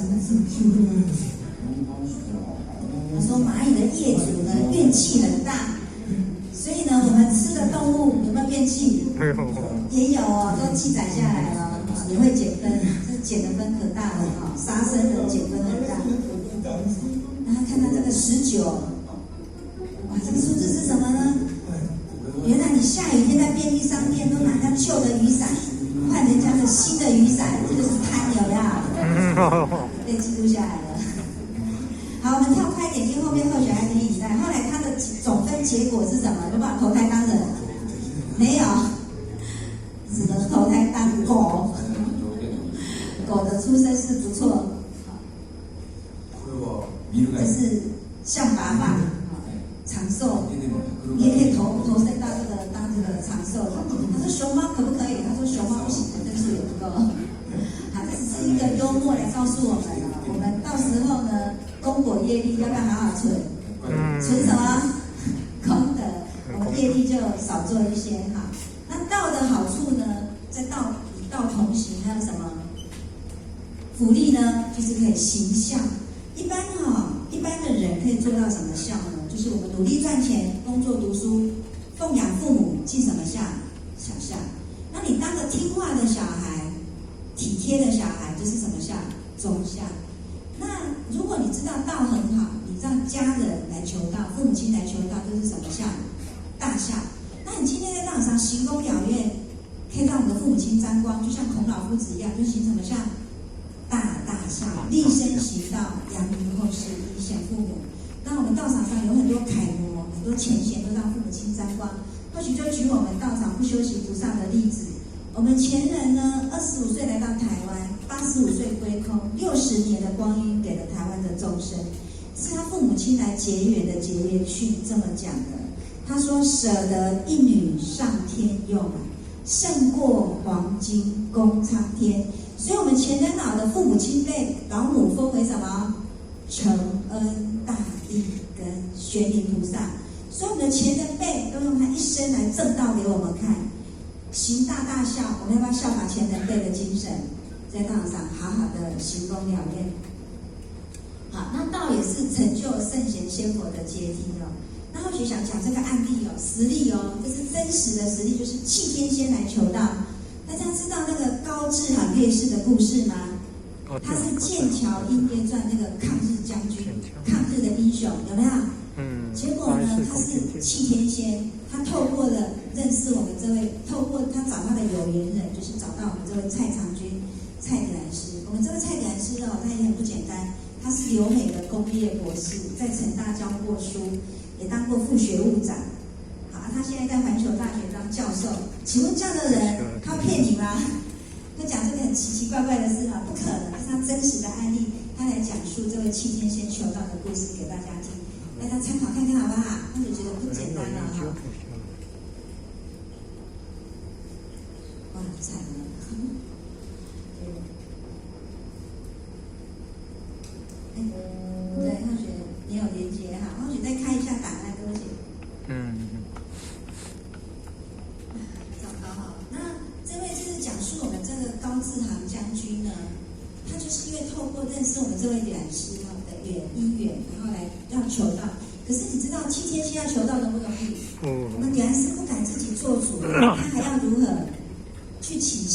他说蚂蚁的业主呢怨气很大，所以呢我们吃的动物有没有怨气？也有都记载下来了，也会减分，这减的分可大了杀生的减分很大。然后看到这个19，哇，这个数字是什么呢？原来你下雨天在便利商店都拿人家旧的雨伞换人家的新的雨伞，这个是贪有没有？被记录下来了。好，我们跳快一点，因为后面候选还可以比赛。后来他的总分结果是什么？有没有投胎当人？没有，只能投胎当狗。狗的出身是不错，这是象拔蚌，长寿。你也可以投身到当这个长寿的。他说熊猫可不可以？他说熊猫不行，分数也不够。好，这只是一个幽默来告诉我们了。我们到时候呢，功果业力要不要好好存？存什么？功德，我们业力就少做一些哈。那道的好处呢，在道与道同行，还有什么？福利呢，就是可以行孝。一般的人可以做到什么孝呢？就是我们努力赚钱、工作、读书、奉养父母，尽什么孝？小孝。那你当个听话的小孩、体贴的小孩，这是什么孝？忠孝。那如果你知道道很好，你知道家人来求道、父母亲来求道，这是什么孝？大孝。那你今天在道场上行功了愿，可以让我们的父母亲沾光，就像孔老夫子一样，就行什么孝？大孝，立身行道，扬名后世，以显父母。那我们道场上有很多楷模，很多前贤都让父母亲沾光。或许就举我们道场不修行菩萨的例子，我们前人呢，25岁来到台湾，85岁归空，60年的光阴给了台湾的众生，是他父母亲来结缘的结缘训这么讲的。他说：“舍得一女上天用，胜过黄金供苍天。”所以，我们前人老的父母亲被老母封为什么？承恩大帝跟玄灵菩萨。所以，我们的前人辈都用他一生来正道给我们看，行大孝。我们要不要效法前人辈的精神，在道上好好的行功了愿？好，那道也是成就圣贤仙佛的阶梯哦。那或许想讲这个案例哦，实例哦，这是真实的实例，就是弃天仙来求道。大家知道那个高志航烈士的故事吗？他是《剑桥英烈传》那个抗日将军，抗日的英雄，有没有？结果呢，他是弃天仙，他透过了认识我们这位，透过他找他的有缘人，就是找到我们这位蔡长军、蔡格兰师。我们这位蔡格兰师哦，他也很不简单，他是留美的工业博士，在成大教过书，也当过副学务长。好，他现在在环球大学当教授。请问这样的人，他骗你吗？会讲这个很奇奇怪怪的事吗？不可能，是他真实的案例，他来讲述这位弃天仙求道的故事给大家听，大家参考看看好不好？或者觉得不简单了哈。哇，惨了！对，或许你有连结哈，或许再开一下档案，对不起。讲述我们这个高志航将军呢，他就是因为透过认识我们这位良师的因缘，然后来要求道。可是你知道弃天仙要求道容不容易？我们良师不敢自己做主，他还要如何去请示？